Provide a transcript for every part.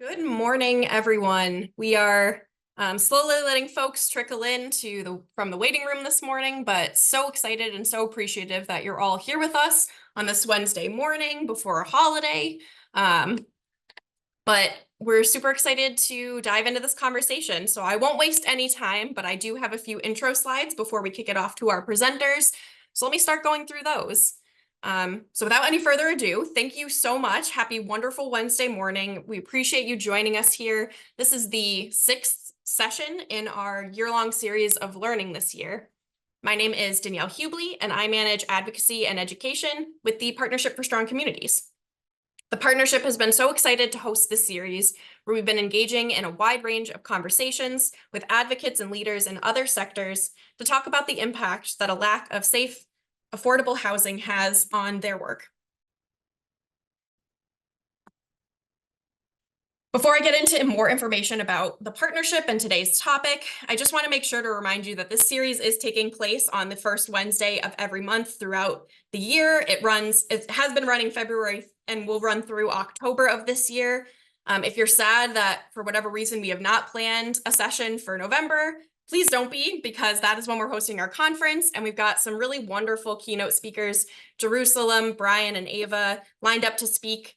Good morning, everyone. We are slowly letting folks trickle in from the waiting room this morning, but so excited and so appreciative that you're all here with us on this Wednesday morning before a holiday. But we're super excited to dive into this conversation. So I won't waste any time, but I do have a few intro slides before we kick it off to our presenters. So let me start going through those. So without any further ado, thank you so much. Happy wonderful Wednesday morning. We appreciate you joining us here. This is the 6th session in our year-long series of learning this year. My name is Danielle Hubley, and I manage advocacy and education with the Partnership for Strong Communities. The partnership has been so excited to host this series, where we've been engaging in a wide range of conversations with advocates and leaders in other sectors to talk about the impact that a lack of safe, affordable housing has on their work. Before I get into more information about the partnership and today's topic, I just want to make sure to remind you that this series is taking place on the first Wednesday of every month throughout the year. It has been running February and will run through October of this year. If you're sad that for whatever reason we have not planned a session for November, please don't be, because that is when we're hosting our conference, and we've got some really wonderful keynote speakers, Jerusalem, Brian, and Ava, lined up to speak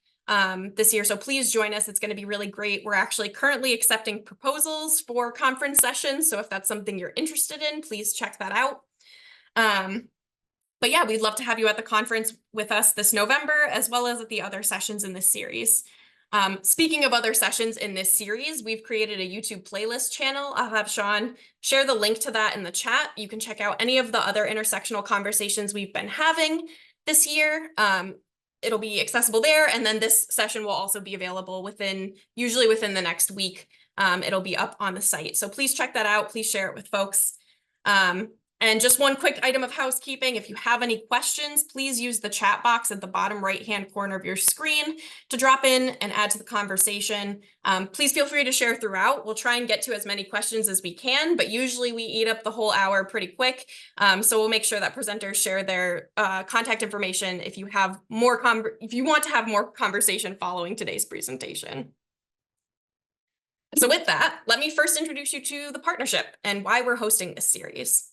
this year. So please join us. It's going to be really great. We're actually currently accepting proposals for conference sessions. So if that's something you're interested in, please check that out. But yeah, we'd love to have you at the conference with us this November, as well as at the other sessions in this series. Speaking of other sessions in this series, we've created a YouTube playlist channel. I'll have Sean share the link to that in the chat. You can check out any of the other intersectional conversations we've been having this year. It'll be accessible there. And then this session will also be available usually within the next week. It'll be up on the site. So please check that out. Please share it with folks. And just one quick item of housekeeping. If you have any questions, please use the chat box at the bottom right-hand corner of your screen to drop in and add to the conversation. Please feel free to share throughout. We'll try and get to as many questions as we can, but usually we eat up the whole hour pretty quick. So we'll make sure that presenters share their contact information if you want to have more conversation following today's presentation. So with that, let me first introduce you to the partnership and why we're hosting this series.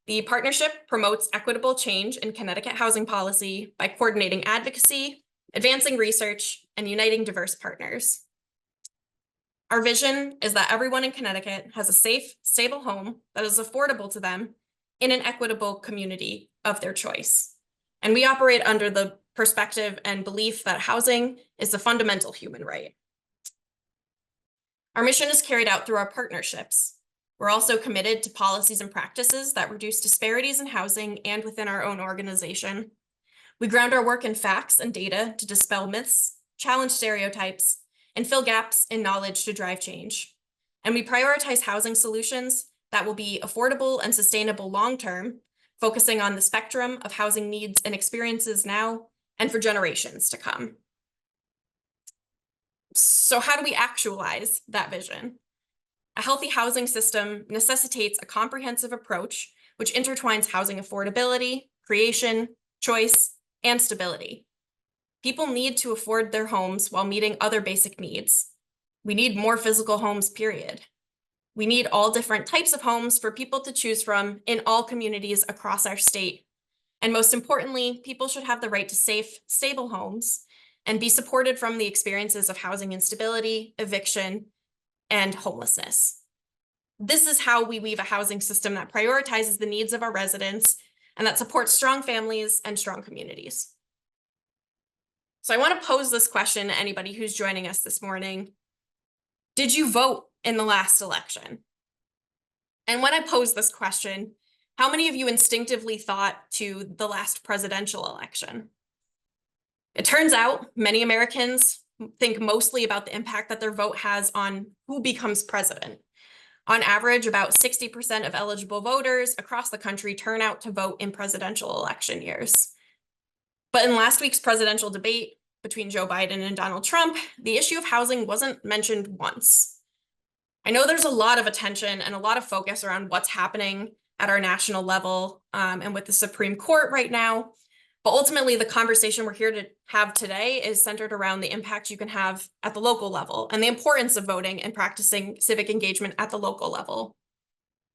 The partnership promotes equitable change in Connecticut housing policy by coordinating advocacy, advancing research, and uniting diverse partners. Our vision is that everyone in Connecticut has a safe, stable home that is affordable to them in an equitable community of their choice. And we operate under the perspective and belief that housing is a fundamental human right. Our mission is carried out through our partnerships. We're also committed to policies and practices that reduce disparities in housing and within our own organization. We ground our work in facts and data to dispel myths, challenge stereotypes, and fill gaps in knowledge to drive change. And we prioritize housing solutions that will be affordable and sustainable long-term, focusing on the spectrum of housing needs and experiences now and for generations to come. So how do we actualize that vision? A healthy housing system necessitates a comprehensive approach which intertwines housing affordability, creation, choice, and stability. People need to afford their homes while meeting other basic needs. We need more physical homes, period. We need all different types of homes for people to choose from in all communities across our state. And most importantly, people should have the right to safe, stable homes and be supported from the experiences of housing instability, eviction, and homelessness. This is how we weave a housing system that prioritizes the needs of our residents and that supports strong families and strong communities. So I want to pose this question to anybody who's joining us this morning. Did you vote in the last election? And when I pose this question, how many of you instinctively thought to the last presidential election? It turns out many Americans think mostly about the impact that their vote has on who becomes president. On average, about 60% of eligible voters across the country turn out to vote in presidential election years. But in last week's presidential debate between Joe Biden and Donald Trump, the issue of housing wasn't mentioned once. I know there's a lot of attention and a lot of focus around what's happening at our national level and with the Supreme Court right now, But ultimately, the conversation we're here to have today is centered around the impact you can have at the local level and the importance of voting and practicing civic engagement at the local level.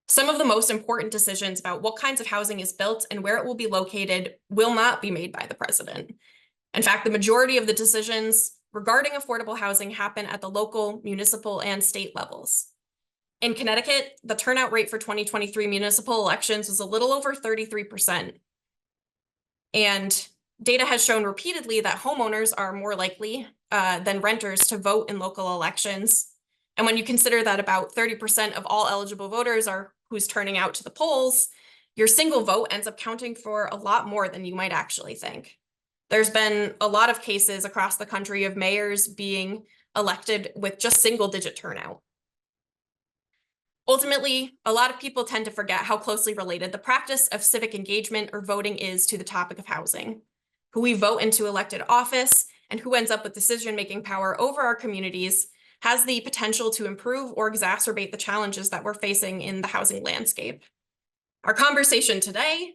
Some of the most important decisions about what kinds of housing is built and where it will be located will not be made by the president. In fact, the majority of the decisions regarding affordable housing happen at the local, municipal, and state levels. In Connecticut, the turnout rate for 2023 municipal elections was a little over 33%. And data has shown repeatedly that homeowners are more likely than renters to vote in local elections. And when you consider that about 30% of all eligible voters are who's turning out to the polls, your single vote ends up counting for a lot more than you might actually think. There's been a lot of cases across the country of mayors being elected with just single-digit turnout. Ultimately, a lot of people tend to forget how closely related the practice of civic engagement or voting is to the topic of housing. Who we vote into elected office and who ends up with decision-making power over our communities has the potential to improve or exacerbate the challenges that we're facing in the housing landscape. Our conversation today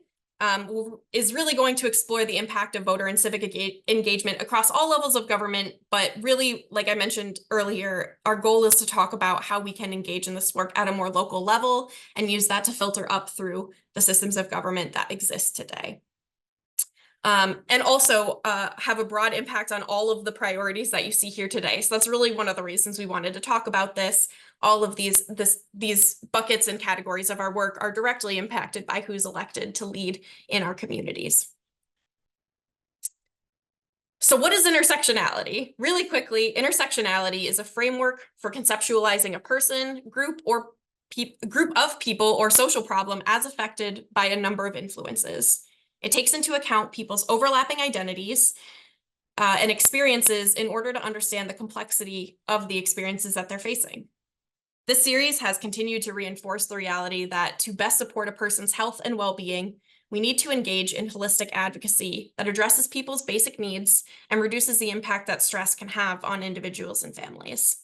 is really going to explore the impact of voter and civic engagement across all levels of government, but really, like I mentioned earlier, our goal is to talk about how we can engage in this work at a more local level and use that to filter up through the systems of government that exist today. And also have a broad impact on all of the priorities that you see here today. So that's really one of the reasons we wanted to talk about this. All of these buckets and categories of our work are directly impacted by who's elected to lead in our communities. So what is intersectionality? Really quickly, intersectionality is a framework for conceptualizing a person, group of people or social problem as affected by a number of influences. It takes into account people's overlapping identities and experiences in order to understand the complexity of the experiences that they're facing. This series has continued to reinforce the reality that to best support a person's health and well-being, we need to engage in holistic advocacy that addresses people's basic needs and reduces the impact that stress can have on individuals and families.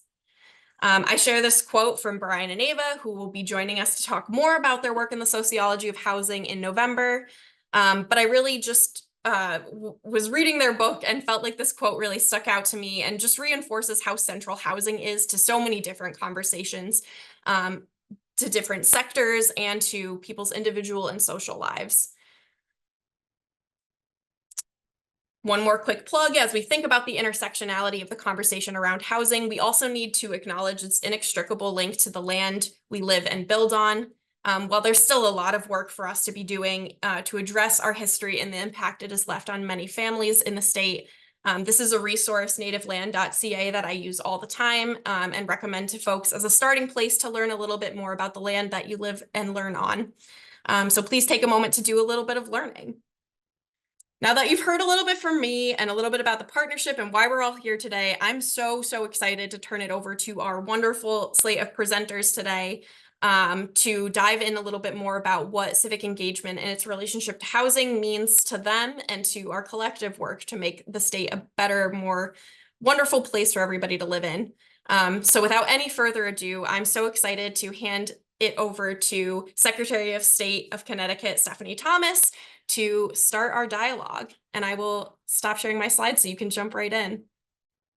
I share this quote from Brian and Ava, who will be joining us to talk more about their work in the sociology of housing in November. But I really just was reading their book and felt like this quote really stuck out to me and just reinforces how central housing is to so many different conversations, to different sectors and to people's individual and social lives. One more quick plug, as we think about the intersectionality of the conversation around housing, we also need to acknowledge its inextricable link to the land we live and build on. While there's still a lot of work for us to be doing to address our history and the impact it has left on many families in the state, this is a resource, nativeland.ca, that I use all the time and recommend to folks as a starting place to learn a little bit more about the land that you live and learn on. So please take a moment to do a little bit of learning. Now that you've heard a little bit from me and a little bit about the partnership and why we're all here today, I'm so excited to turn it over to our wonderful slate of presenters today to dive in a little bit more about what civic engagement and its relationship to housing means to them and to our collective work to make the state a better, more wonderful place for everybody to live in. So without any further ado, I'm so excited to hand it over to Secretary of State of Connecticut, Stephanie Thomas, to start our dialogue. And I will stop sharing my slides so you can jump right in.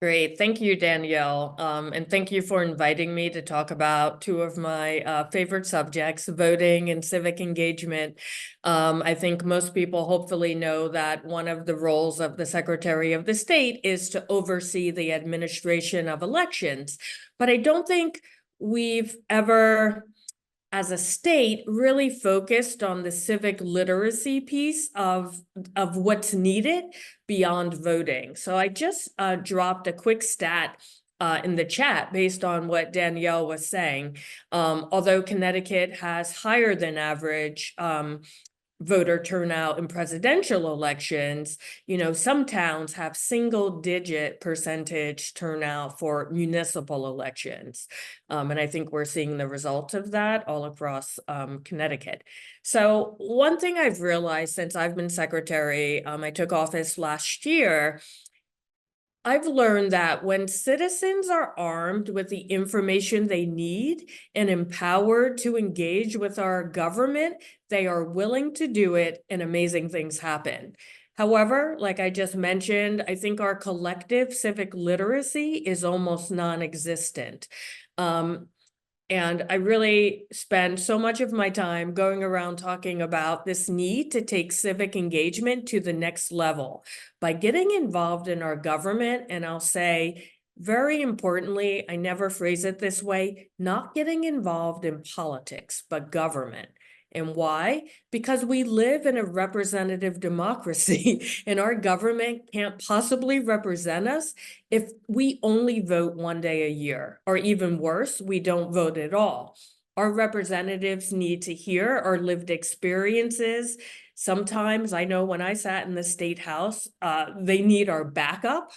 Great. Thank you, Danielle. And thank you for inviting me to talk about two of my favorite subjects, voting and civic engagement. I think most people hopefully know that one of the roles of the Secretary of the State is to oversee the administration of elections. But I don't think we've ever, as a state, really focused on the civic literacy piece of what's needed beyond voting. So I just dropped a quick stat in the chat based on what Danielle was saying. Although Connecticut has higher than average voter turnout in presidential elections, some towns have single-digit percentage turnout for municipal elections. And I think we're seeing the results of that all across Connecticut. So one thing I've realized since I've been secretary, I took office last year, I've learned that when citizens are armed with the information they need and empowered to engage with our government, they are willing to do it and amazing things happen. However, like I just mentioned, I think our collective civic literacy is almost non-existent. And I really spend so much of my time going around talking about this need to take civic engagement to the next level by getting involved in our government. And I'll say, very importantly, I never phrase it this way, not getting involved in politics, but government. And why? Because we live in a representative democracy and our government can't possibly represent us if we only vote one day a year, or even worse, we don't vote at all. Our representatives need to hear our lived experiences. Sometimes I know when I sat in the state house, they need our backup,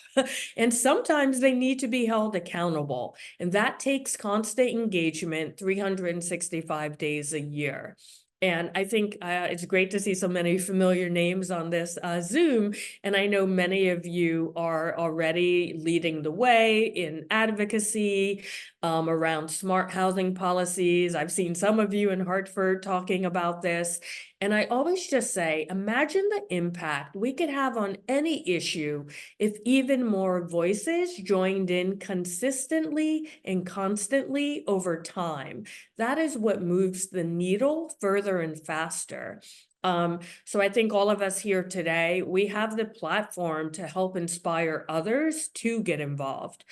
and sometimes they need to be held accountable. And that takes constant engagement 365 days a year. And I think it's great to see so many familiar names on this Zoom. And I know many of you are already leading the way in advocacy around smart housing policies. I've seen some of you in Hartford talking about this. And I always just say, imagine the impact we could have on any issue if even more voices joined in consistently and constantly over time. That is what moves the needle further and faster. So I think all of us here today, we have the platform to help inspire others to get involved.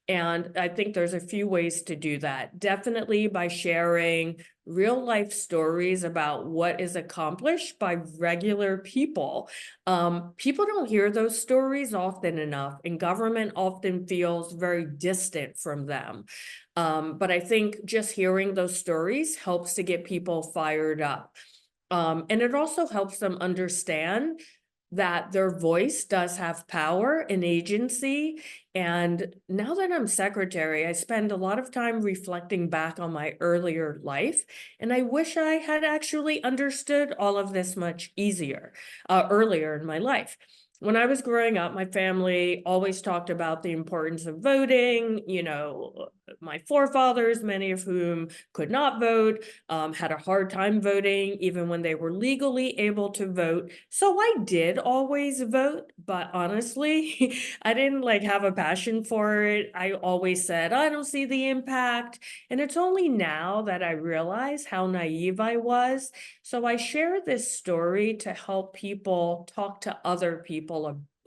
And I think there's a few ways to do that. Definitely by sharing real life stories about what is accomplished by regular people. People don't hear those stories often enough, and government often feels very distant from them. But I think just hearing those stories helps to get people fired up. And it also helps them understand that their voice does have power and agency. And now that I'm secretary, I spend a lot of time reflecting back on my earlier life. And I wish I had actually understood all of this much earlier in my life. When I was growing up, my family always talked about the importance of voting. You know, my forefathers, many of whom could not vote, had a hard time voting, even when they were legally able to vote. So I did always vote, but honestly, I didn't like have a passion for it. I always said, I don't see the impact. And it's only now that I realize how naive I was. So I share this story to help people talk to other people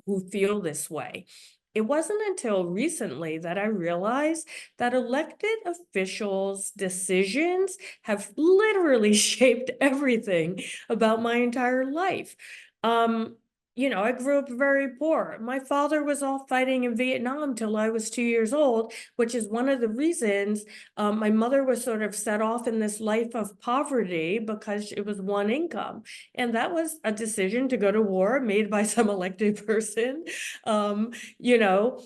who feel this way. It wasn't until recently that I realized that elected officials' decisions have literally shaped everything about my entire life. You know, I grew up very poor. My father was off fighting in Vietnam till I was 2 years old, which is one of the reasons my mother was sort of set off in this life of poverty because it was one income. And that was a decision to go to war made by some elected person. You know,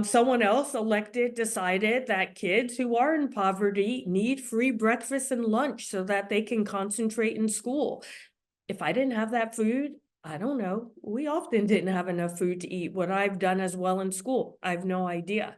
someone else elected decided that kids who are in poverty need free breakfast and lunch so that they can concentrate in school. If I didn't have that food, I don't know. We often didn't have enough food to eat. What I've done as well in school, I have no idea.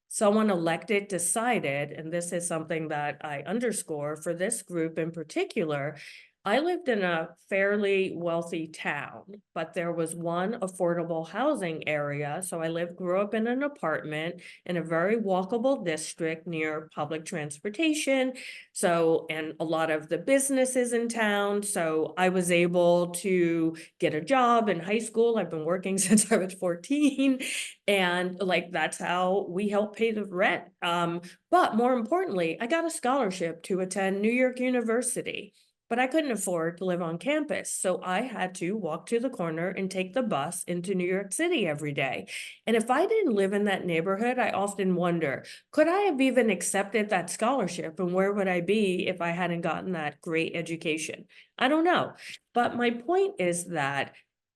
Someone elected decided, and this is something that I underscore for this group in particular, I lived in a fairly wealthy town, but there was one affordable housing area. So I grew up in an apartment in a very walkable district near public transportation. So, and a lot of the businesses in town. So I was able to get a job in high school. I've been working since I was 14. And like, that's how we help pay the rent. But more importantly, I got a scholarship to attend New York University. But I couldn't afford to live on campus. So I had to walk to the corner and take the bus into New York City every day. And if I didn't live in that neighborhood, I often wonder, could I have even accepted that scholarship? And where would I be if I hadn't gotten that great education? I don't know. But my point is that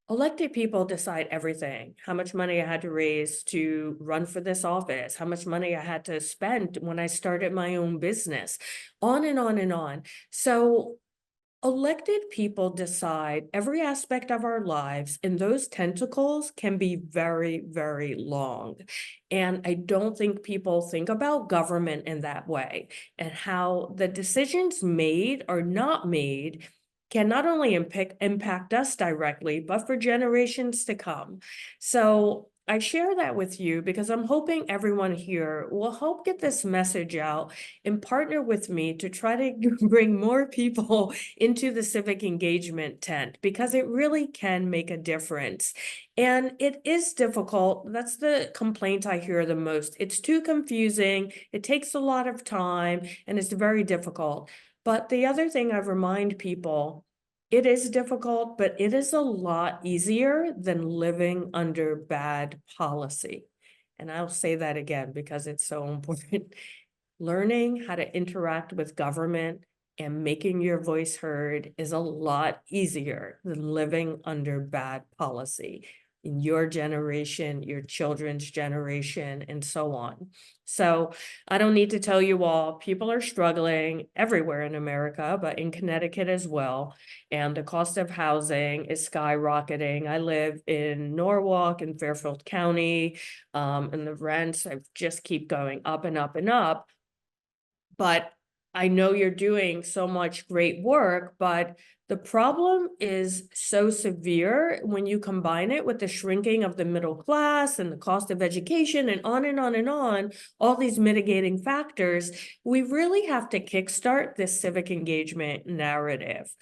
elected people decide everything. How much money I had to raise to run for this office, how much money I had to spend when I started my own business, on and on and on. So elected people decide every aspect of our lives, and those tentacles can be very, very long. And I don't think people think about government in that way and how the decisions made or not made can not only impact us directly, but for generations to come. So I share that with you because I'm hoping everyone here will help get this message out and partner with me to try to bring more people into the civic engagement tent, because it really can make a difference. And it is difficult. That's the complaint I hear the most. It's too confusing, it takes a lot of time, and it's very difficult. But the other thing I remind people, it is difficult, but it is a lot easier than living under bad policy. And I'll say that again because it's so important. Learning how to interact with government and making your voice heard is a lot easier than living under bad policy in your generation, your children's generation, and so on. So I don't need to tell you all, people are struggling everywhere in America, but in Connecticut as well. And the cost of housing is skyrocketing. I live in Norwalk in Fairfield County, and the rents just keep going up and up and up. But I know you're doing so much great work, but the problem is so severe when you combine it with the shrinking of the middle class and the cost of education and on and on and on, all these mitigating factors. We really have to kickstart this civic engagement narrative,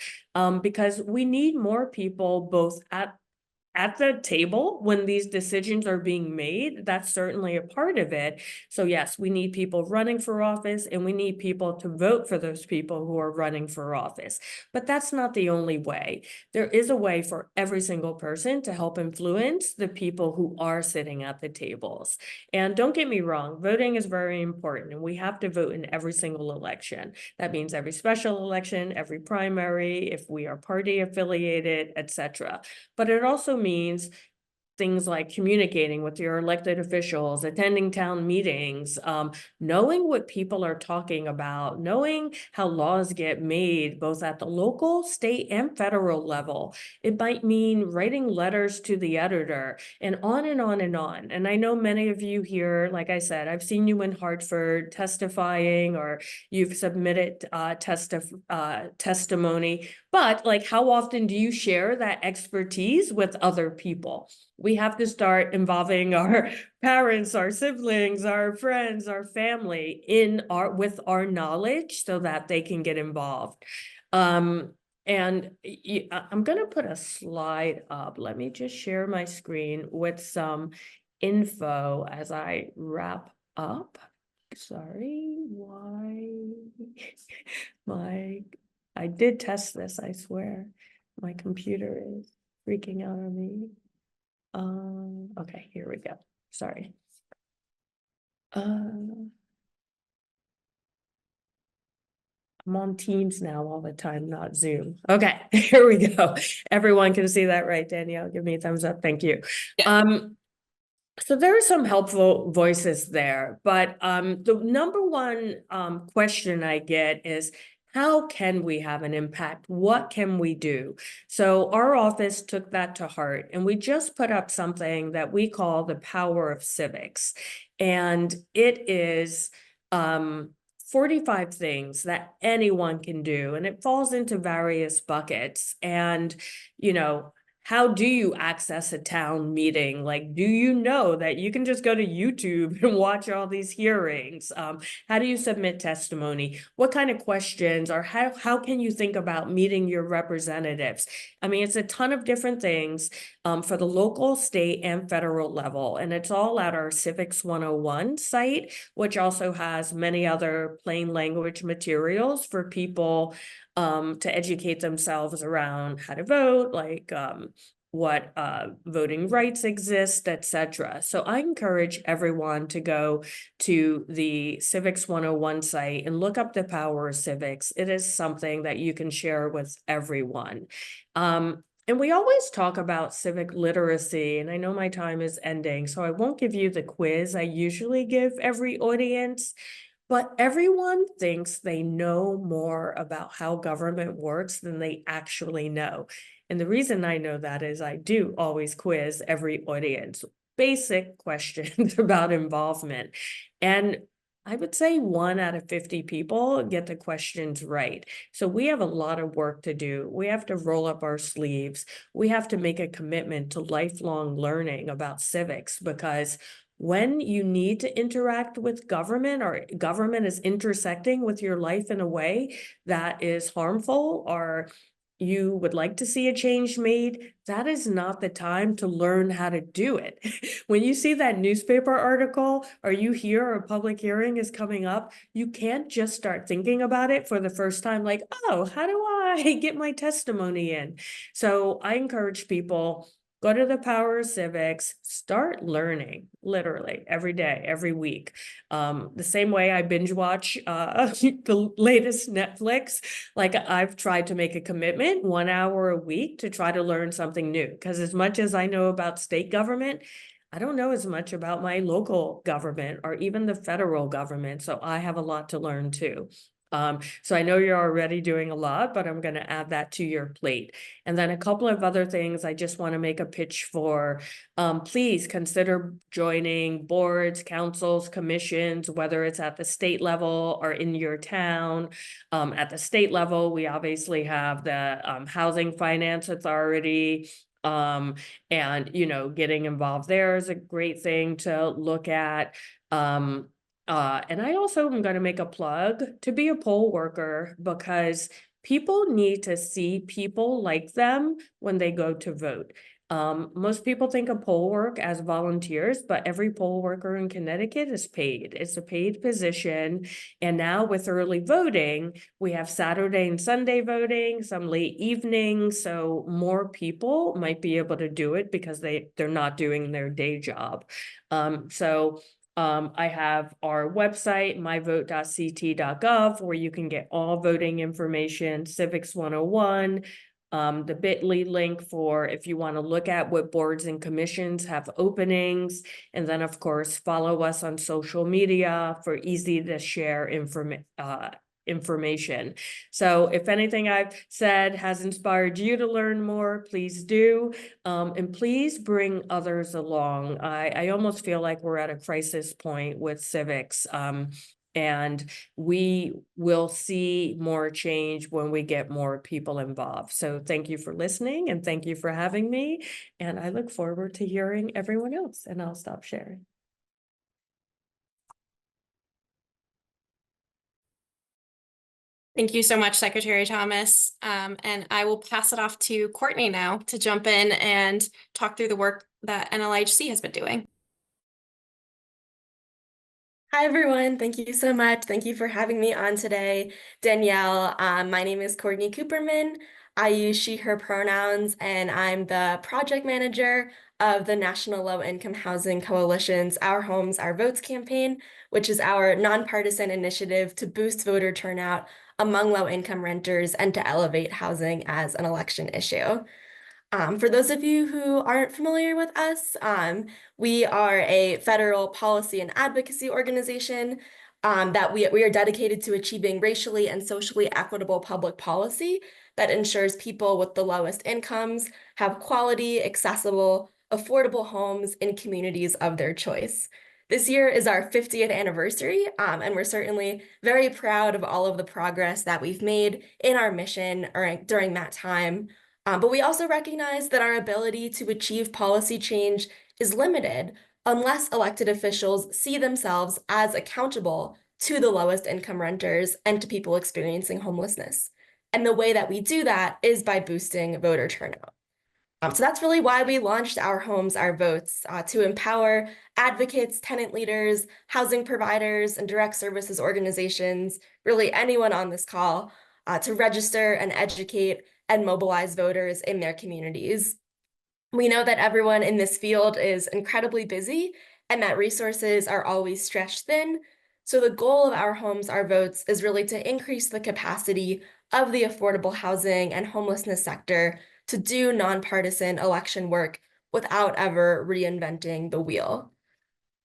because we need more people both at the table when these decisions are being made. That's certainly a part of it. So yes, we need people running for office, and we need people to vote for those people who are running for office. But that's not the only way. There is a way for every single person to help influence the people who are sitting at the tables. And don't get me wrong, voting is very important, and we have to vote in every single election. That means every special election, every primary, if we are party affiliated, etc. But it also means things like communicating with your elected officials, attending town meetings, knowing what people are talking about, knowing how laws get made, both at the local, state, and federal level. It might mean writing letters to the editor, and on and on and on. And I know many of you here, like I said, I've seen you in Hartford testifying, or you've submitted testimony, but like, how often do you share that expertise with other people? We have to start involving our parents, our siblings, our friends, our family with our knowledge so that they can get involved. And I'm going to put a slide up. Let me just share my screen with some info as I wrap up. Sorry, why? I did test this, I swear. My computer is freaking out on me. Okay, here we go. Sorry. I'm on Teams now all the time, not Zoom. Okay, here we go. Everyone can see that, right, Danielle? Give me a thumbs up. Thank you. Yeah. So there are some helpful voices there, but the number one question I get is, how can we have an impact? What can we do? So our office took that to heart, and we just put up something that we call the Power of Civics. And it is 45 things that anyone can do, and it falls into various buckets. And, you know, how do you access a town meeting? Like, do you know that you can just go to YouTube and watch all these hearings? How do you submit testimony? What kind of questions, or how can you think about meeting your representatives? I mean, it's a ton of different things for the local, state, and federal level. And it's all at our Civics 101 site, which also has many other plain language materials for people to educate themselves around how to vote, like what voting rights exist, etc. So I encourage everyone to go to the Civics 101 site and look up the Power of Civics. It is something that you can share with everyone. And we always talk about civic literacy, and I know my time is ending, so I won't give you the quiz I usually give every audience. But everyone thinks they know more about how government works than they actually know. And the reason I know that is I do always quiz every audience, basic questions about involvement. And I would say 1 out of 50 people get the questions right. So we have a lot of work to do. We have to roll up our sleeves. We have to make a commitment to lifelong learning about civics, because when you need to interact with government, or government is intersecting with your life in a way that is harmful, or you would like to see a change made, that is not the time to learn how to do it. When you see that newspaper article, or you hear a public hearing is coming up, you can't just start thinking about it for the first time, like, oh, how do I get my testimony in? So I encourage people, go to the Power of Civics, start learning literally every day, every week. The same way I binge watch the latest Netflix, like I've tried to make a commitment 1 hour a week to try to learn something new. Because as much as I know about state government, I don't know as much about my local government or even the federal government. So I have a lot to learn too. So I know you're already doing a lot, but I'm going to add that to your plate. And then a couple of other things I just want to make a pitch for. Please consider joining boards, councils, commissions, whether it's at the state level or in your town. At the state level, we obviously have the Housing Finance Authority. And, getting involved there is a great thing to look at. And I also am going to make a plug to be a poll worker, because people need to see people like them when they go to vote. Most people think of poll work as volunteers, but every poll worker in Connecticut is paid. It's a paid position. And now with early voting, we have Saturday and Sunday voting, some late evenings. So more people might be able to do it because they're not doing their day job. I have our website, myvote.ct.gov, where you can get all voting information, Civics 101, the bit.ly link for if you want to look at what boards and commissions have openings. And then, of course, follow us on social media for easy to share information. So if anything I've said has inspired you to learn more, please do. And please bring others along. I almost feel like we're at a crisis point with civics. And we will see more change when we get more people involved. So thank you for listening, and thank you for having me. And I look forward to hearing everyone else, and I'll stop sharing. Thank you so much, Secretary Thomas. And I will pass it off to Courtney now to jump in and talk through the work that NLIHC has been doing. Hi, everyone. Thank you so much. Thank you for having me on today, Danielle. My name is Courtney Cooperman. I use she, her pronouns, and I'm the project manager of the National Low Income Housing Coalition's Our Homes, Our Votes campaign, which is our nonpartisan initiative to boost voter turnout among low-income renters and to elevate housing as an election issue. For those of you who aren't familiar with us, we are a federal policy and advocacy organization that we are dedicated to achieving racially and socially equitable public policy that ensures people with the lowest incomes have quality, accessible, affordable homes in communities of their choice. This year is our 50th anniversary, and we're certainly very proud of all of the progress that we've made in our mission during that time. But we also recognize that our ability to achieve policy change is limited unless elected officials see themselves as accountable to the lowest income renters and to people experiencing homelessness. And the way that we do that is by boosting voter turnout. So that's really why we launched Our Homes, Our Votes, to empower advocates, tenant leaders, housing providers, and direct services organizations, really anyone on this call, to register and educate and mobilize voters in their communities. We know that everyone in this field is incredibly busy and that resources are always stretched thin. So the goal of Our Homes, Our Votes is really to increase the capacity of the affordable housing and homelessness sector to do nonpartisan election work without ever reinventing the wheel.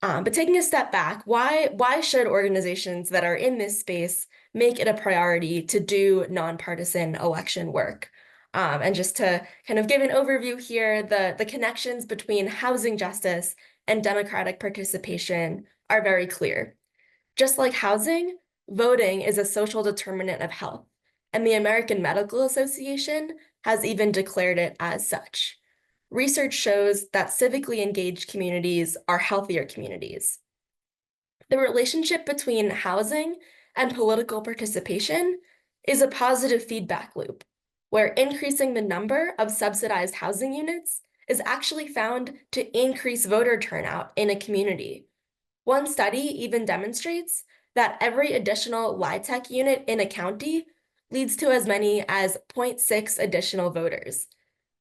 But taking a step back, why should organizations that are in this space make it a priority to do nonpartisan election work? And just to kind of give an overview here, the connections between housing justice and democratic participation are very clear. Just like housing, voting is a social determinant of health, and the American Medical Association has even declared it as such. Research shows that civically engaged communities are healthier communities. The relationship between housing and political participation is a positive feedback loop, where increasing the number of subsidized housing units is actually found to increase voter turnout in a community. One study even demonstrates that every additional LIHTC unit in a county leads to as many as 0.6 additional voters.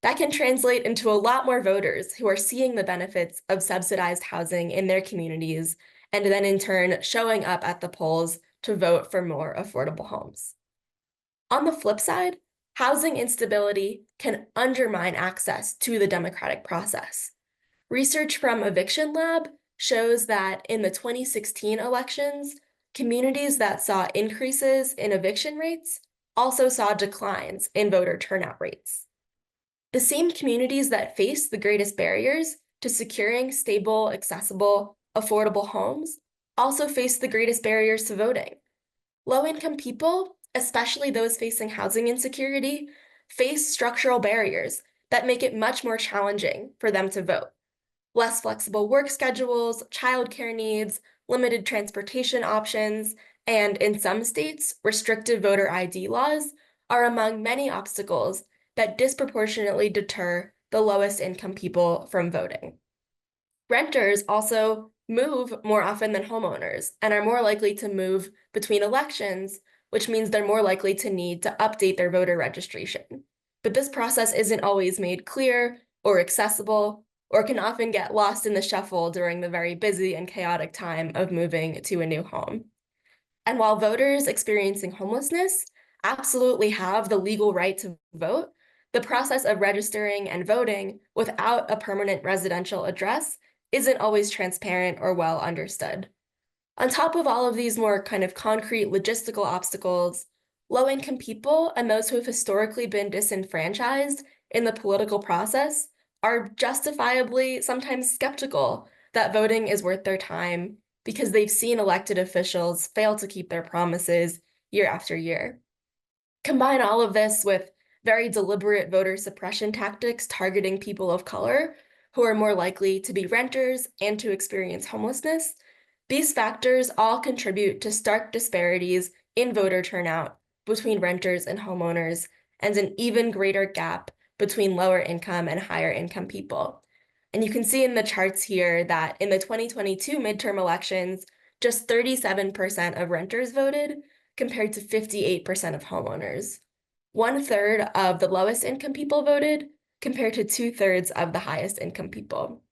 That can translate into a lot more voters who are seeing the benefits of subsidized housing in their communities, and then in turn showing up at the polls to vote for more affordable homes. On the flip side, housing instability can undermine access to the democratic process. Research from Eviction Lab shows that in the 2016 elections, communities that saw increases in eviction rates also saw declines in voter turnout rates. The same communities that face the greatest barriers to securing stable, accessible, affordable homes also face the greatest barriers to voting. Low-income people, especially those facing housing insecurity, face structural barriers that make it much more challenging for them to vote. Less flexible work schedules, childcare needs, limited transportation options, and in some states, restrictive voter ID laws are among many obstacles that disproportionately deter the lowest income people from voting. Renters also move more often than homeowners and are more likely to move between elections, which means they're more likely to need to update their voter registration. But this process isn't always made clear or accessible, or can often get lost in the shuffle during the very busy and chaotic time of moving to a new home. And while voters experiencing homelessness absolutely have the legal right to vote, the process of registering and voting without a permanent residential address isn't always transparent or well understood. On top of all of these more kind of concrete logistical obstacles, low-income people and those who have historically been disenfranchised in the political process are justifiably sometimes skeptical that voting is worth their time because they've seen elected officials fail to keep their promises year after year. Combine all of this with very deliberate voter suppression tactics targeting people of color who are more likely to be renters and to experience homelessness. These factors all contribute to stark disparities in voter turnout between renters and homeowners, and an even greater gap between lower income and higher income people. And you can see in the charts here that in the 2022 midterm elections, just 37% of renters voted, compared to 58% of homeowners. 1/3 of the lowest income people voted, compared to 2/3 of the highest income people.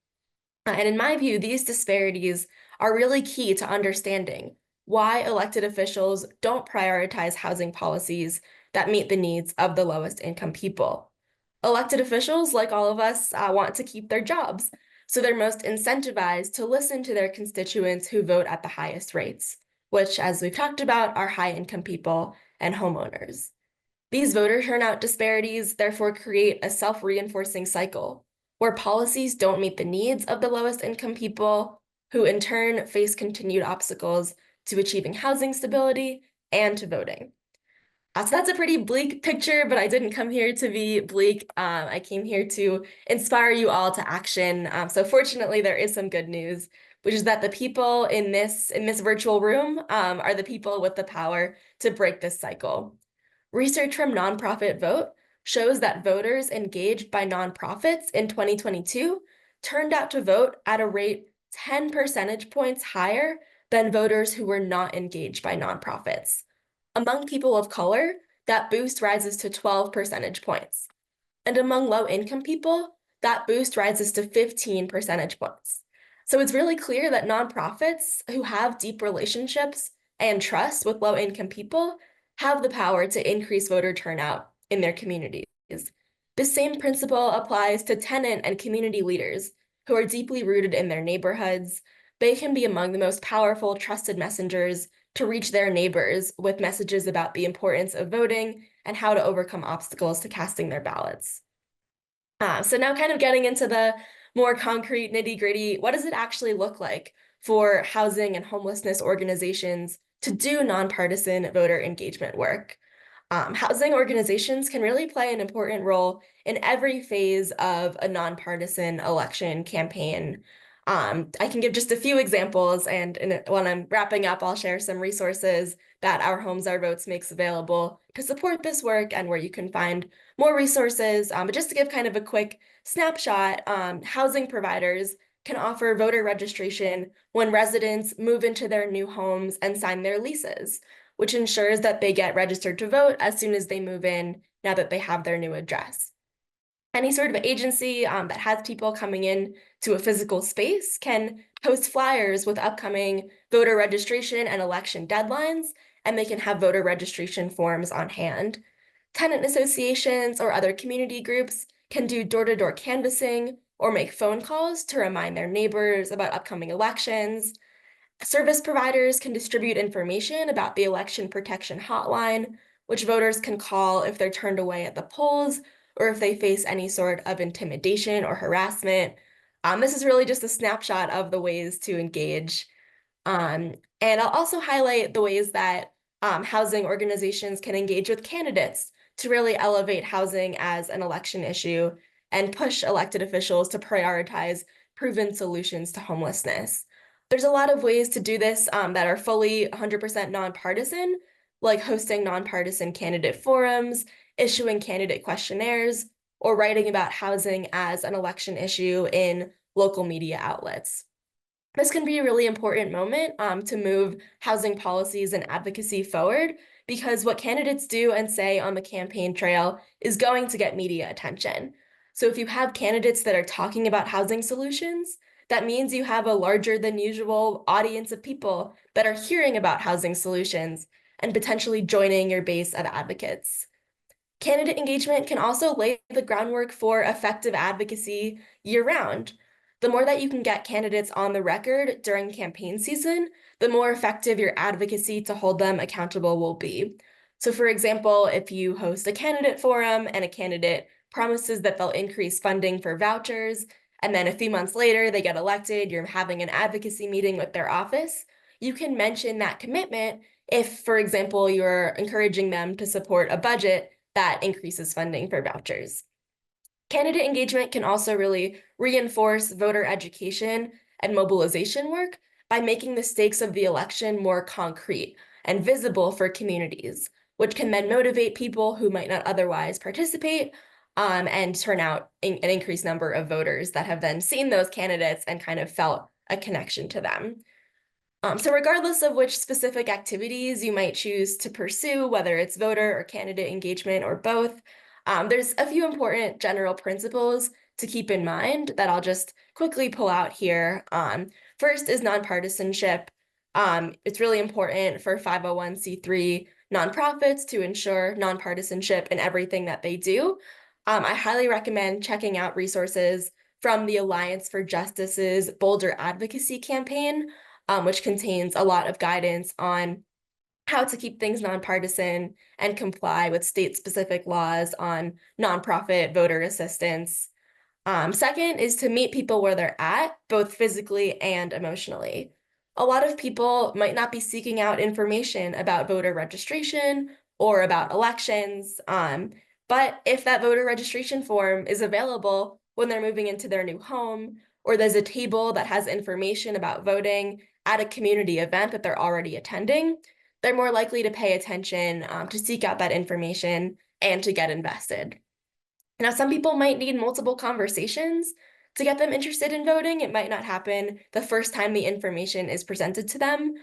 And in my view, these disparities are really key to understanding why elected officials don't prioritize housing policies that meet the needs of the lowest income people. Elected officials, like all of us, want to keep their jobs, so they're most incentivized to listen to their constituents who vote at the highest rates, which, as we've talked about, are high-income people and homeowners. These voter turnout disparities therefore create a self-reinforcing cycle where policies don't meet the needs of the lowest income people, who in turn face continued obstacles to achieving housing stability and to voting. So that's a pretty bleak picture, but I didn't come here to be bleak. I came here to inspire you all to action. So fortunately, there is some good news, which is that the people in this virtual room are the people with the power to break this cycle. Research from Nonprofit Vote shows that voters engaged by nonprofits in 2022 turned out to vote at a rate 10 percentage points higher than voters who were not engaged by nonprofits. Among people of color, that boost rises to 12 percentage points. And among low-income people, that boost rises to 15 percentage points. So it's really clear that nonprofits who have deep relationships and trust with low-income people have the power to increase voter turnout in their communities. The same principle applies to tenant and community leaders who are deeply rooted in their neighborhoods. They can be among the most powerful, trusted messengers to reach their neighbors with messages about the importance of voting and how to overcome obstacles to casting their ballots. So now kind of getting into the more concrete nitty-gritty, what does it actually look like for housing and homelessness organizations to do nonpartisan voter engagement work. Housing organizations can really play an important role in every phase of a nonpartisan election campaign. I can give just a few examples, and when I'm wrapping up, I'll share some resources that Our Homes, Our Votes makes available to support this work and where you can find more resources. But just to give kind of a quick snapshot, housing providers can offer voter registration when residents move into their new homes and sign their leases, which ensures that they get registered to vote as soon as they move in now that they have their new address. Any sort of agency that has people coming in to a physical space can post flyers with upcoming voter registration and election deadlines, and they can have voter registration forms on hand. Tenant associations or other community groups can do door-to-door canvassing or make phone calls to remind their neighbors about upcoming elections. Service providers can distribute information about the election protection hotline, which voters can call if they're turned away at the polls or if they face any sort of intimidation or harassment. This is really just a snapshot of the ways to engage. And I'll also highlight the ways that housing organizations can engage with candidates to really elevate housing as an election issue and push elected officials to prioritize proven solutions to homelessness. There's a lot of ways to do this that are fully 100% nonpartisan, like hosting nonpartisan candidate forums, issuing candidate questionnaires, or writing about housing as an election issue in local media outlets. This can be a really important moment to move housing policies and advocacy forward, because what candidates do and say on the campaign trail is going to get media attention. So if you have candidates that are talking about housing solutions, that means you have a larger than usual audience of people that are hearing about housing solutions and potentially joining your base of advocates. Candidate engagement can also lay the groundwork for effective advocacy year-round. The more that you can get candidates on the record during campaign season, the more effective your advocacy to hold them accountable will be. So for example, if you host a candidate forum and a candidate promises that they'll increase funding for vouchers, and then a few months later they get elected, you're having an advocacy meeting with their office, you can mention that commitment if, for example, you're encouraging them to support a budget that increases funding for vouchers. Candidate engagement can also really reinforce voter education and mobilization work by making the stakes of the election more concrete and visible for communities, which can then motivate people who might not otherwise participate and turn out an increased number of voters that have then seen those candidates and kind of felt a connection to them. So regardless of which specific activities you might choose to pursue, whether it's voter or candidate engagement or both, there's a few important general principles to keep in mind that I'll just quickly pull out here. First is nonpartisanship. It's really important for 501c3 nonprofits to ensure nonpartisanship in everything that they do. I highly recommend checking out resources from the Alliance for Justice's Boulder Advocacy campaign, which contains a lot of guidance on how to keep things nonpartisan and comply with state-specific laws on nonprofit voter assistance. Second is to meet people where they're at, both physically and emotionally. A lot of people might not be seeking out information about voter registration or about elections, but if that voter registration form is available when they're moving into their new home, or there's a table that has information about voting at a community event that they're already attending, they're more likely to pay attention, to seek out that information and to get invested. Now, some people might need multiple conversations to get them interested in voting. It might not happen the first time the information is presented to them.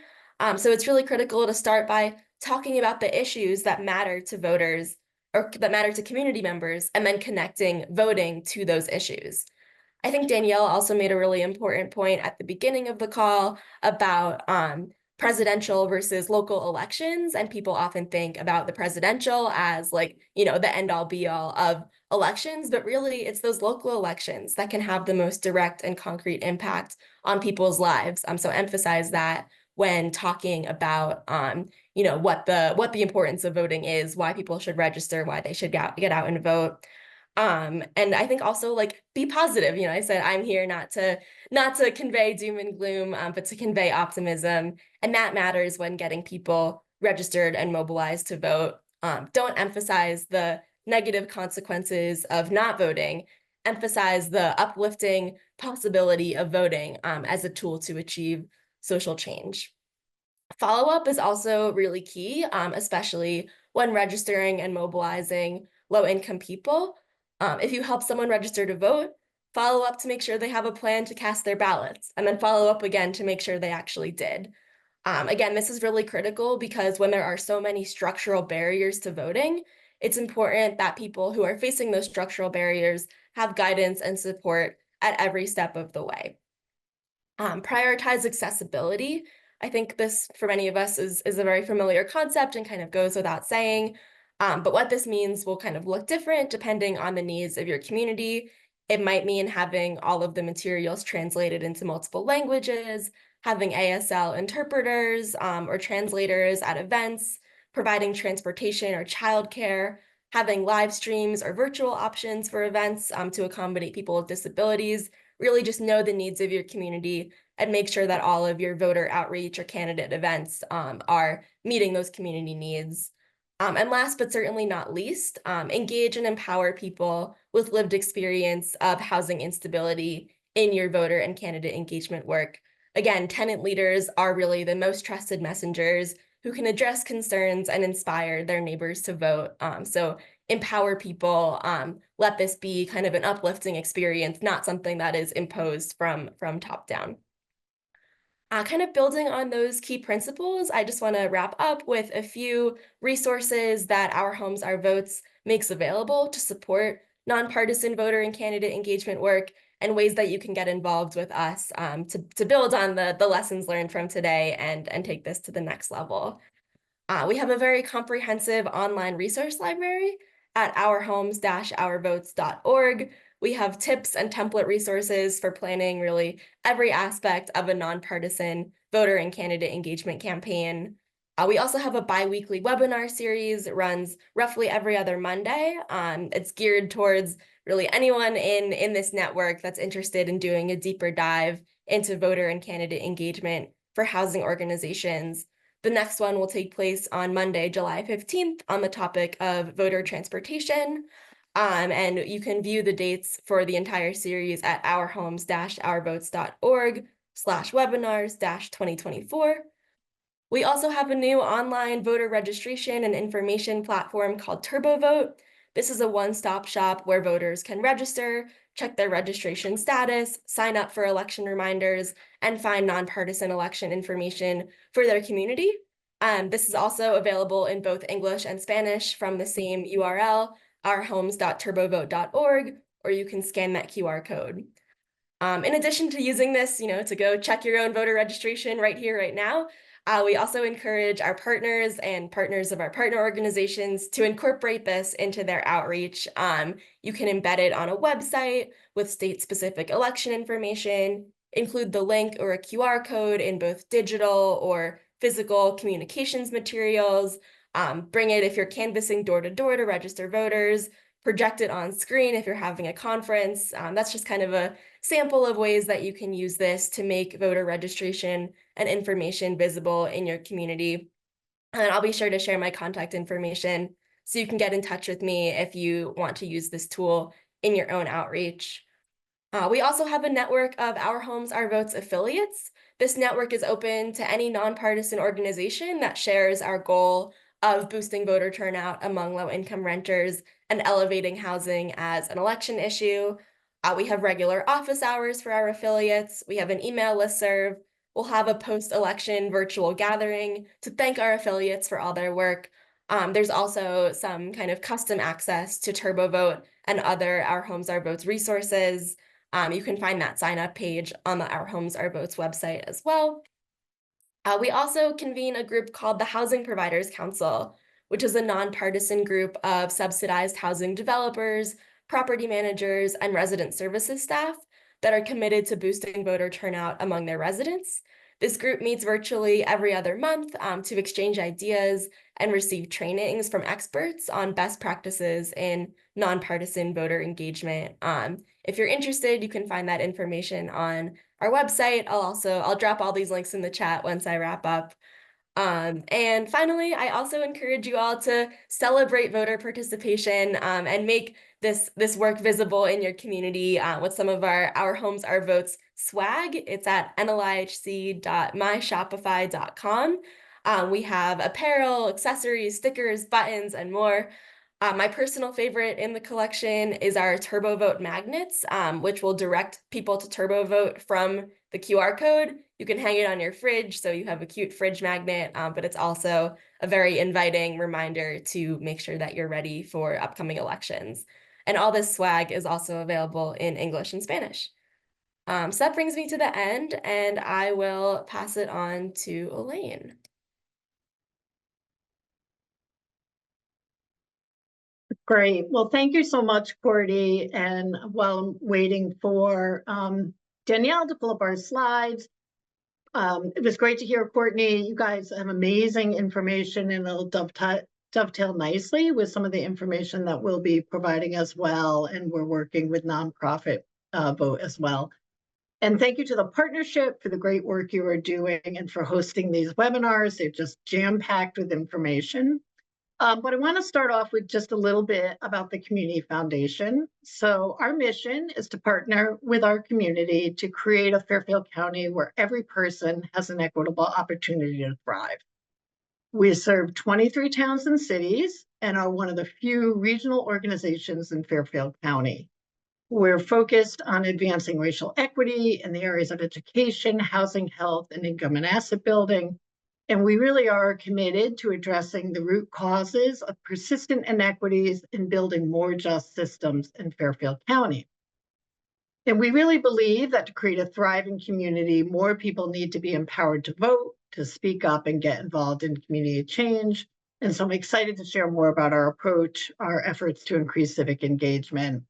So it's really critical to start by talking about the issues that matter to voters or that matter to community members, and then connecting voting to those issues. I think Danielle also made a really important point at the beginning of the call about presidential versus local elections, and people often think about the presidential as like, the end all be all of elections, but really it's those local elections that can have the most direct and concrete impact on people's lives. So emphasize that when talking about what the importance of voting is, why people should register, why they should get out and vote. And I think also like be positive. I said I'm here not to convey doom and gloom, but to convey optimism. And that matters when getting people registered and mobilized to vote. Don't emphasize the negative consequences of not voting. Emphasize the uplifting possibility of voting as a tool to achieve social change. Follow-up is also really key, especially when registering and mobilizing low-income people. If you help someone register to vote, follow up to make sure they have a plan to cast their ballots, and then follow up again to make sure they actually did. Again, this is really critical because when there are so many structural barriers to voting, it's important that people who are facing those structural barriers have guidance and support at every step of the way. Prioritize accessibility. I think this, for many of us, is a very familiar concept and kind of goes without saying. But what this means will kind of look different depending on the needs of your community. It might mean having all of the materials translated into multiple languages, having ASL interpreters or translators at events, providing transportation or childcare, having live streams or virtual options for events to accommodate people with disabilities. Really just know the needs of your community and make sure that all of your voter outreach or candidate events are meeting those community needs. And last but certainly not least, engage and empower people with lived experience of housing instability in your voter and candidate engagement work. Again, tenant leaders are really the most trusted messengers who can address concerns and inspire their neighbors to vote. So empower people, let this be kind of an uplifting experience, not something that is imposed from top down. Kind of building on those key principles, I just want to wrap up with a few resources that Our Homes, Our Votes makes available to support nonpartisan voter and candidate engagement work, and ways that you can get involved with us to build on the lessons learned from today and take this to the next level. We have a very comprehensive online resource library at ourhomes-ourvotes.org. We have tips and template resources for planning really every aspect of a nonpartisan voter and candidate engagement campaign. We also have a bi-weekly webinar series that runs roughly every other Monday. It's geared towards really anyone in this network that's interested in doing a deeper dive into voter and candidate engagement for housing organizations. The next one will take place on Monday, July 15th on the topic of voter transportation. And you can view the dates for the entire series at ourhomes-ourvotes.org/webinars-2024. We also have a new online voter registration and information platform called TurboVote. This is a one-stop shop where voters can register, check their registration status, sign up for election reminders, and find nonpartisan election information for their community. This is also available in both English and Spanish from the same URL, ourhomes.turbovote.org, or you can scan that QR code. In addition to using this, to go check your own voter registration right here, right now, we also encourage our partners and partners of our partner organizations to incorporate this into their outreach. You can embed it on a website with state-specific election information, include the link or a QR code in both digital or physical communications materials, bring it if you're canvassing door-to-door to register voters, project it on screen if you're having a conference. That's just kind of a sample of ways that you can use this to make voter registration and information visible in your community. And I'll be sure to share my contact information so you can get in touch with me if you want to use this tool in your own outreach. We also have a network of Our Homes, Our Votes affiliates. This network is open to any nonpartisan organization that shares our goal of boosting voter turnout among low-income renters and elevating housing as an election issue. We have regular office hours for our affiliates. We have an email listserv. We'll have a post-election virtual gathering to thank our affiliates for all their work. There's also some kind of custom access to TurboVote and other Our Homes, Our Votes resources. You can find that sign-up page on the Our Homes, Our Votes website as well. We also convene a group called the Housing Providers Council, which is a nonpartisan group of subsidized housing developers, property managers, and resident services staff that are committed to boosting voter turnout among their residents. This group meets virtually every other month to exchange ideas and receive trainings from experts on best practices in nonpartisan voter engagement. If you're interested, you can find that information on our website. I'll drop all these links in the chat once I wrap up. And finally, I also encourage you all to celebrate voter participation and make this work visible in your community with some of our Homes Our Votes swag. It's at nlihc.myshopify.com. We have apparel, accessories, stickers, buttons, and more. My personal favorite in the collection is our Turbo Vote magnets, which will direct people to Turbo Vote from the QR code. You can hang it on your fridge, so you have a cute fridge magnet, but it's also a very inviting reminder to make sure that you're ready for upcoming elections. And all this swag is also available in English and Spanish. So that brings me to the end, and I will pass it on to Elaine. Great. Well, thank you so much, Courtney. And while I'm waiting for Danielle to pull up our slides, it was great to hear, Courtney. You guys have amazing information, and it'll dovetail nicely with some of the information that we'll be providing as well. And we're working with nonprofit vote as well. And thank you to the partnership for the great work you are doing and for hosting these webinars. They're just jam-packed with information. But I want to start off with just a little bit about the Community Foundation. So our mission is to partner with our community to create a Fairfield County where every person has an equitable opportunity to thrive. We serve 23 towns and cities and are one of the few regional organizations in Fairfield County. We're focused on advancing racial equity in the areas of education, housing, health, and income and asset building. And we really are committed to addressing the root causes of persistent inequities and building more just systems in Fairfield County. And we really believe that to create a thriving community, more people need to be empowered to vote, to speak up and get involved in community change. And so I'm excited to share more about our approach, our efforts to increase civic engagement,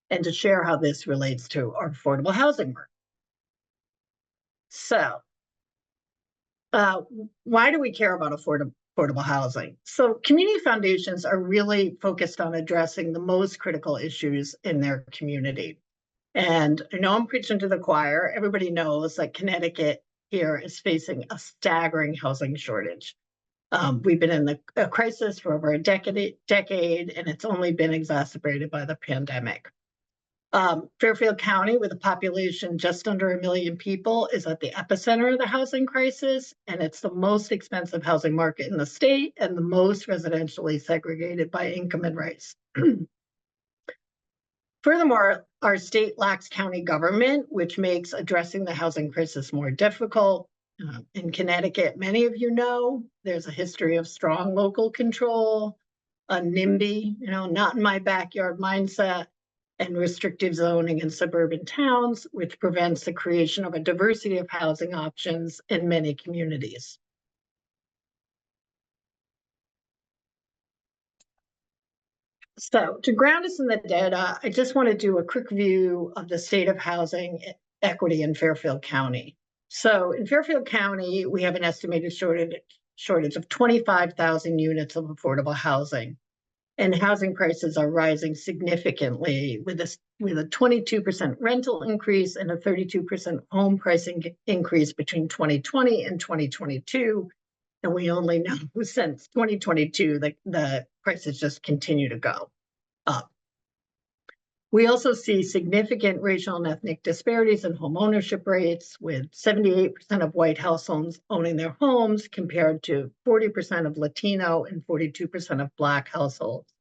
and to share how this relates to our affordable housing work. So, why do we care about affordable housing? So community foundations are really focused on addressing the most critical issues in their community. And I know I'm preaching to the choir. Everybody knows that Connecticut here is facing a staggering housing shortage. We've been in a crisis for over a decade, and it's only been exacerbated by the pandemic. Fairfield County, with a population just under 1 million people, is at the epicenter of the housing crisis, and it's the most expensive housing market in the state and the most residentially segregated by income and race. Furthermore, our state lacks county government, which makes addressing the housing crisis more difficult. In Connecticut, many of you know, there's a history of strong local control, a NIMBY, not in my backyard mindset, and restrictive zoning in suburban towns, which prevents the creation of a diversity of housing options in many communities. So to ground us in the data, I just want to do a quick view of the state of housing equity in Fairfield County. So in Fairfield County, we have an estimated shortage of 25,000 units of affordable housing. And housing prices are rising significantly with a 22% rental increase and a 32% home pricing increase between 2020 and 2022. And we only know since 2022 that the prices just continue to go up. We also see significant racial and ethnic disparities in home ownership rates, with 78% of white households owning their homes compared to 40% of Latino and 42% of Black households.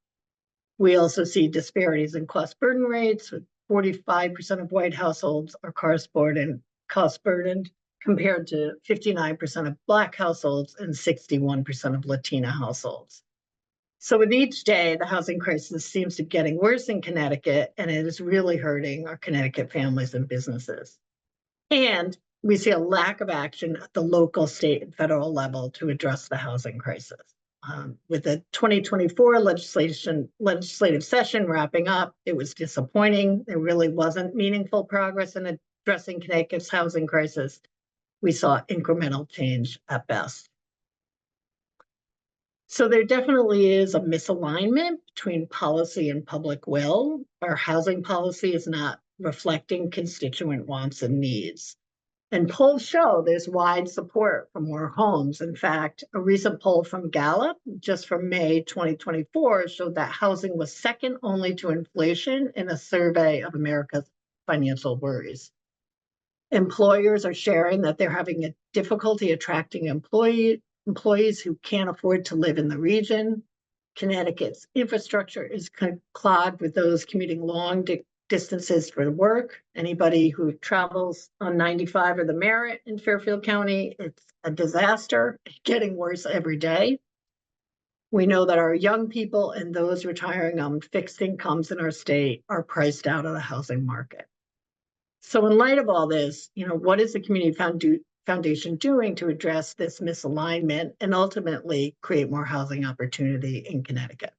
We also see disparities in cost burden rates, with 45% of white households are cost burdened compared to 59% of Black households and 61% of Latina households. So with each day, the housing crisis seems to be getting worse in Connecticut, and it is really hurting our Connecticut families and businesses. And we see a lack of action at the local, state, and federal level to address the housing crisis. With the 2024 legislative session wrapping up, it was disappointing. There really wasn't meaningful progress in addressing Connecticut's housing crisis. we saw incremental change at best. So there definitely is a misalignment between policy and public will. Our housing policy is not reflecting constituent wants and needs. And polls show there's wide support for more homes. In fact, a recent poll from Gallup, just from May 2024, showed that housing was second only to inflation in a survey of America's financial worries. Employers are sharing that they're having a difficulty attracting employees who can't afford to live in the region. Connecticut's infrastructure is clogged with those commuting long distances for work. Anybody who travels on 95 or the Merritt in Fairfield County, it's a disaster, getting worse every day. We know that our young people and those retiring on fixed incomes in our state are priced out of the housing market. So in light of all this, what is the Community Foundation doing to address this misalignment and ultimately create more housing opportunity in Connecticut?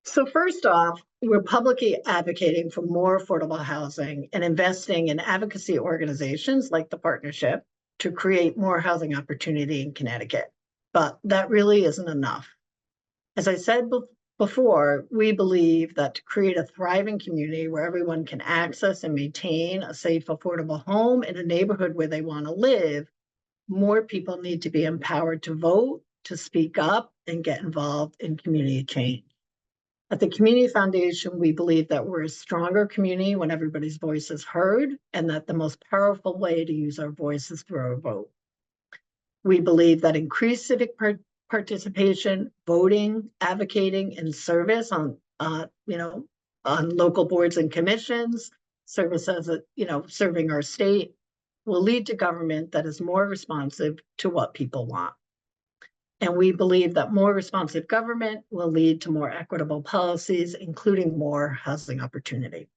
So first off, we're publicly advocating for more affordable housing and investing in advocacy organizations like the Partnership to create more housing opportunity in Connecticut. But that really isn't enough. As I said before, we believe that to create a thriving community where everyone can access and maintain a safe, affordable home in a neighborhood where they want to live, more people need to be empowered to vote, to speak up, and get involved in community change. At the Community Foundation, we believe that we're a stronger community when everybody's voice is heard, and that the most powerful way to use our voice is through our vote. We believe that increased civic participation, voting, advocating, and service on local boards and commissions, service as serving our state, will lead to government that is more responsive to what people want. And we believe that more responsive government will lead to more equitable policies, including more housing opportunity.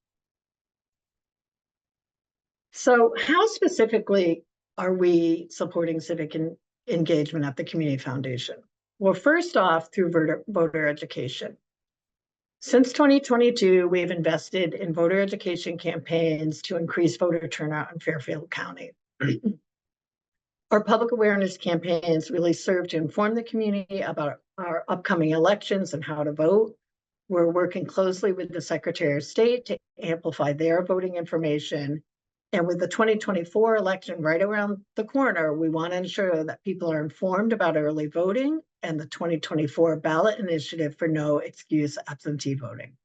So how specifically are we supporting civic engagement at the Community Foundation? Well, first off, through voter education. Since 2022, we've invested in voter education campaigns to increase voter turnout in Fairfield County. Our public awareness campaigns really serve to inform the community about our upcoming elections and how to vote. We're working closely with the Secretary of State to amplify their voting information. And with the 2024 election right around the corner, we want to ensure that people are informed about early voting and the 2024 ballot initiative for no excuse absentee voting.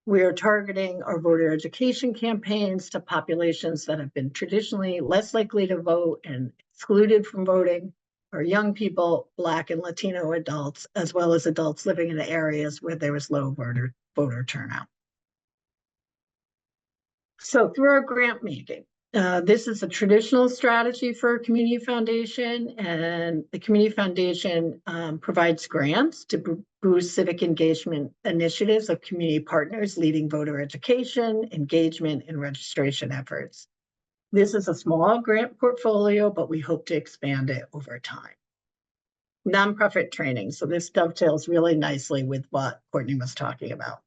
We are targeting our voter education campaigns to populations that have been traditionally less likely to vote and excluded from voting, our young people, Black and Latino adults, as well as adults living in areas where there was low voter turnout. So through our grant making, this is a traditional strategy for a community foundation, and the Community Foundation provides grants to boost civic engagement initiatives of community partners leading voter education, engagement, and registration efforts. This is a small grant portfolio, but we hope to expand it over time. Nonprofit training. So this dovetails really nicely with what Courtney was talking about.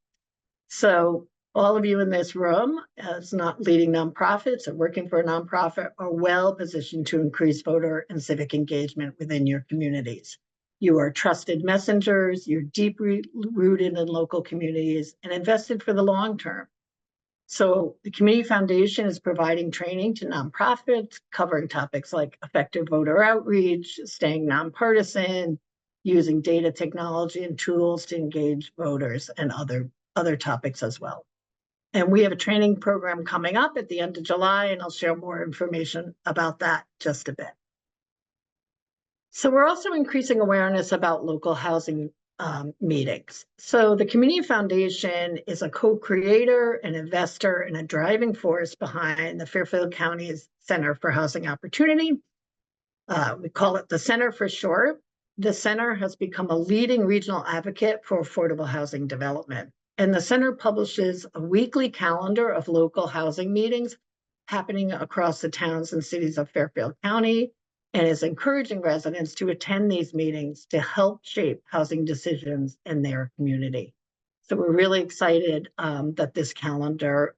So all of you in this room, as not leading nonprofits or working for a nonprofit, are well positioned to increase voter and civic engagement within your communities. You are trusted messengers, you're deeply rooted in local communities and invested for the long term. So the Community Foundation is providing training to nonprofits, covering topics like effective voter outreach, staying nonpartisan, using data technology and tools to engage voters, and other topics as well. And we have a training program coming up at the end of July, and I'll share more information about that just a bit. So we're also increasing awareness about local housing meetings. So the Community Foundation is a co-creator, an investor, and a driving force behind the Fairfield County's Center for Housing Opportunity. We call it the Center for short. The center has become a leading regional advocate for affordable housing development. And the center publishes a weekly calendar of local housing meetings happening across the towns and cities of Fairfield County, and is encouraging residents to attend these meetings to help shape housing decisions in their community. So we're really excited that this calendar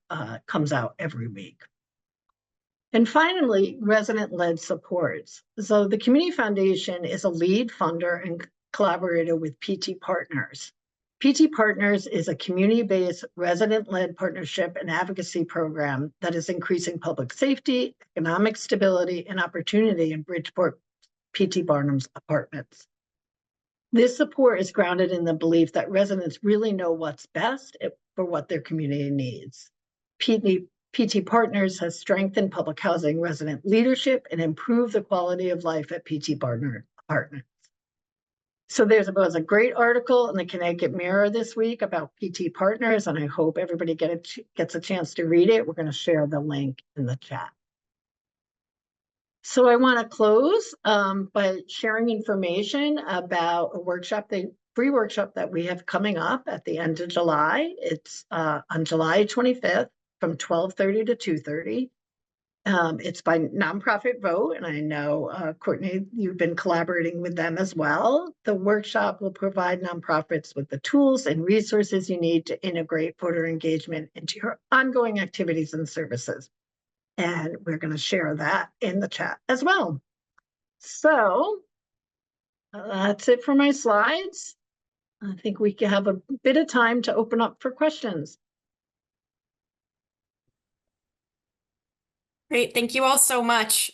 comes out every week. And finally, resident-led supports. So the Community Foundation is a lead funder and collaborator with PT Partners. PT Partners is a community-based resident-led partnership and advocacy program that is increasing public safety, economic stability, and opportunity in Bridgeport PT Barnum's apartments. This support is grounded in the belief that residents really know what's best for what their community needs. PT Partners has strengthened public housing resident leadership and improved the quality of life at PT Partner apartments. So there was a great article in the Connecticut Mirror this week about PT Partners, and I hope everybody gets a chance to read it. We're going to share the link in the chat. So I want to close by sharing information about a workshop, the free workshop that we have coming up at the end of July. It's on July 25th from 12:30 to 2:30. It's by nonprofit vote, and I know, Courtney, you've been collaborating with them as well. The workshop will provide nonprofits with the tools and resources you need to integrate voter engagement into your ongoing activities and services. And we're going to share that in the chat as well. So that's it for my slides. I think we can have a bit of time to open up for questions. Great, thank you all so much.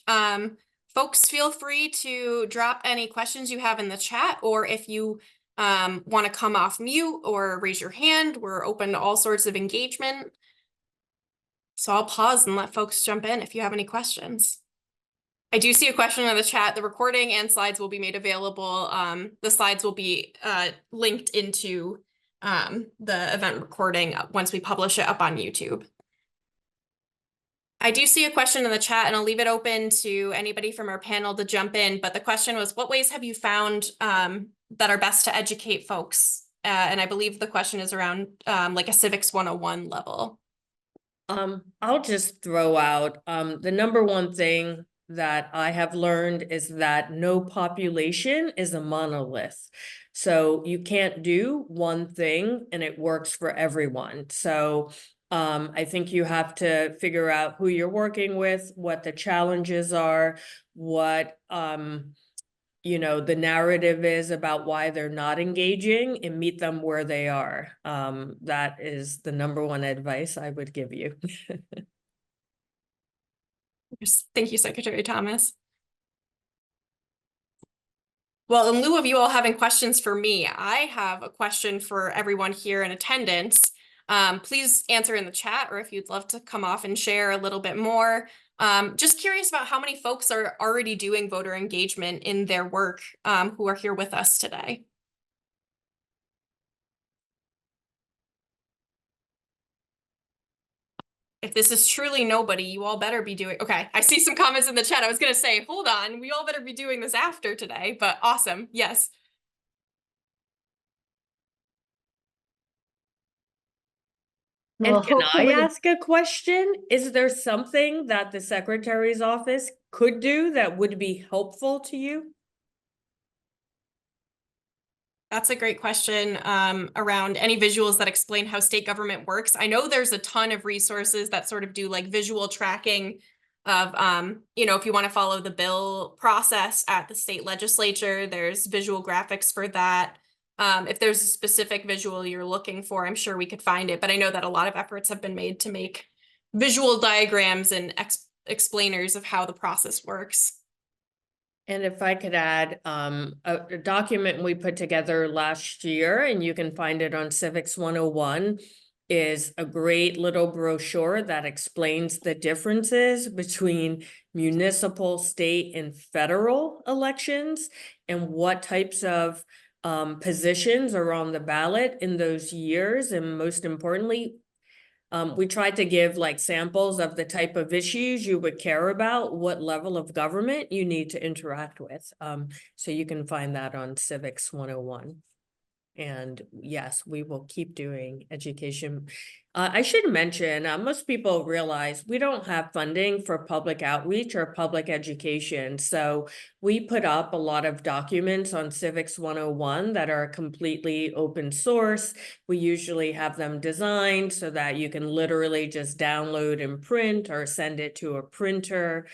Folks, feel free to drop any questions you have in the chat, or if you want to come off mute or raise your hand, we're open to all sorts of engagement. So I'll pause and let folks jump in if you have any questions. I do see a question in the chat. The recording and slides will be made available. The slides will be linked into the event recording once we publish it up on YouTube. I do see a question in the chat, and I'll leave it open to anybody from our panel to jump in. But the question was, what ways have you found that are best to educate folks? And I believe the question is around like a Civics 101 level. I'll just throw out the number one thing that I have learned is that no population is a monolith. So you can't do one thing and it works for everyone. So I think you have to figure out who you're working with, what the challenges are, what you know, the narrative is about why they're not engaging, and meet them where they are. That is the number one advice I would give you. Thank you, Secretary Thomas. Well, in lieu of you all having questions for me, I have a question for everyone here in attendance. Please answer in the chat, or if you'd love to come off and share a little bit more. Just curious about how many folks are already doing voter engagement in their work who are here with us today. If this is truly nobody, you all better be doing, okay, I see some comments in the chat. I was gonna say, hold on, we all better be doing this after today, but awesome, yes. Well, And can I hopefully, ask a question? Is there something that the Secretary's office could do that would be helpful to you? That's a great question around any visuals that explain how state government works. I know there's a ton of resources that sort of do like visual tracking of, you know, if you want to follow the bill process at the state legislature, there's visual graphics for that. If there's a specific visual you're looking for, I'm sure we could find it, but I know that a lot of efforts have been made to make visual diagrams and explainers of how the process works. And if I could add, a document we put together last year, and you can find it on Civics 101, is a great little brochure that explains the differences between municipal, state, and federal elections, and what types of positions are on the ballot in those years. And most importantly, we tried to give like samples of the type of issues you would care about, what level of government you need to interact with. So you can find that on Civics 101. And yes, we will keep doing education. I should mention, most people realize we don't have funding for public outreach or public education. So we put up a lot of documents on Civics 101 that are completely open source. We usually have them designed so that you can literally just download and print or send it to a printer.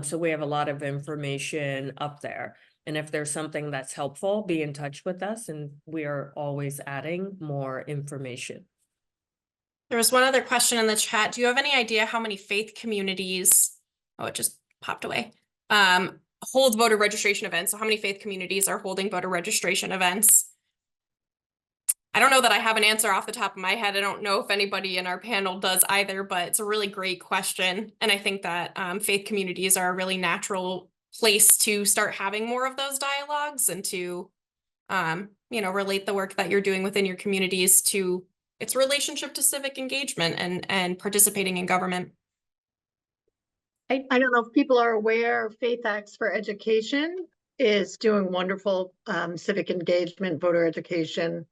So we have a lot of information up there. And if there's something that's helpful, be in touch with us, and we are always adding more information. There was one other question in the chat. Do you have any idea how many faith communities, oh, it just popped away, hold voter registration events? So how many faith communities are holding voter registration events? I don't know that I have an answer off the top of my head. I don't know if anybody in our panel does either, but it's a really great question. And I think that faith communities are a really natural place to start having more of those dialogues and to, relate the work that you're doing within your communities to its relationship to civic engagement and participating in government. I don't know if people are aware, Faith Acts for Education is doing wonderful civic engagement, voter education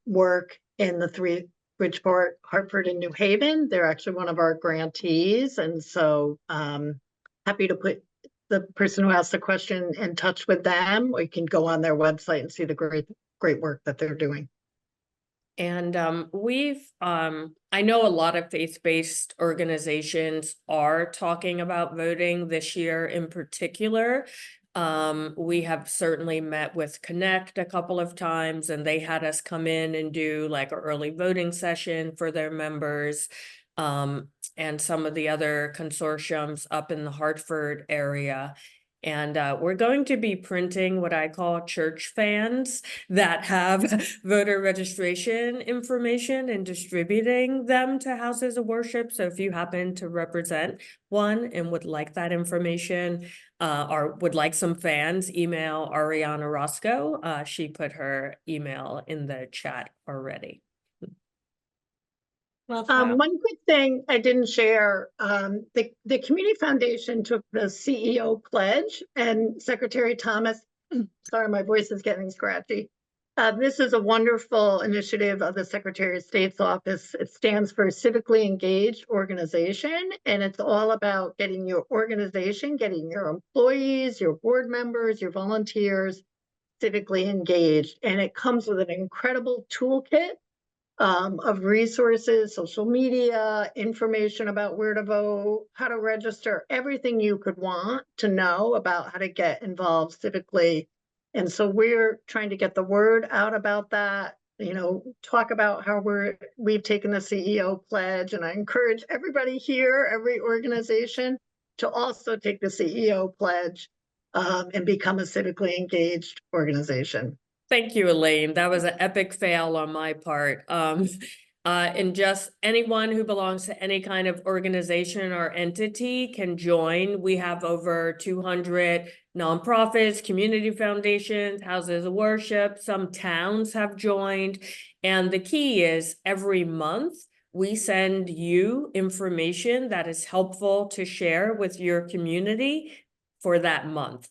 work in the three, Bridgeport, Hartford, and New Haven. They're actually one of our grantees. And so happy to put the person who asked the question in touch with them. Or you can go on their website and see the great work that they're doing. And I know a lot of faith-based organizations are talking about voting this year in particular. We have certainly met with Connect a couple of times, and they had us come in and do like an early voting session for their members. And some of the other consortiums up in the Hartford area. And we're going to be printing what I call church fans that have voter registration information and distributing them to houses of worship. So if you happen to represent one and would like that information or would like some fans, email Ariana Roscoe. She put her email in the chat already. One quick thing I didn't share, the Community Foundation took the CEO pledge, and Secretary Thomas, sorry, my voice is getting scratchy. This is a wonderful initiative of the Secretary of State's office. It stands for Civically Engaged Organization, and it's all about getting your organization, getting your employees, your board members, your volunteers civically engaged. And it comes with an incredible toolkit of resources, social media, information about where to vote, how to register, everything you could want to know about how to get involved civically. And so we're trying to get the word out about that, talk about how we've taken the CEO pledge. And I encourage everybody here, every organization, to also take the CEO pledge and become a civically engaged organization. Thank you, Elaine. That was an epic fail on my part. And just anyone who belongs to any kind of organization or entity can join. We have over 200 nonprofits, community foundations, houses of worship. Some towns have joined. And the key is every month, we send you information that is helpful to share with your community for that month.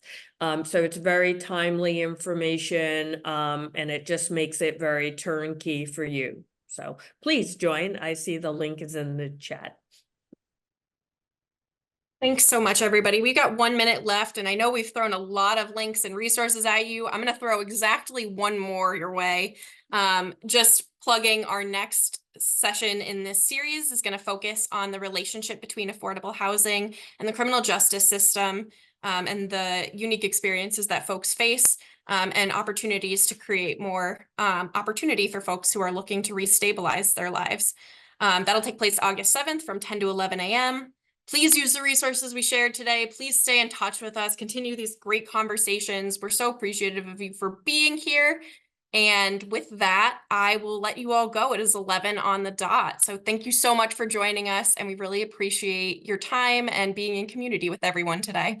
So it's very timely information, and it just makes it very turnkey for you. So please join. I see the link is in the chat. Thanks so much, everybody. We got 1 minute left, and I know we've thrown a lot of links and resources at you. I'm going to throw exactly one more your way. Just plugging our next session in this series is going to focus on the relationship between affordable housing and the criminal justice system. And the unique experiences that folks face and opportunities to create more opportunity for folks who are looking to restabilize their lives. That'll take place August 7th from 10 to 11 a.m. Please use the resources we shared today. Please stay in touch with us. Continue these great conversations. We're so appreciative of you for being here. And with that, I will let you all go. It is 11 on the dot. So thank you so much for joining us. And we really appreciate your time and being in community with everyone today.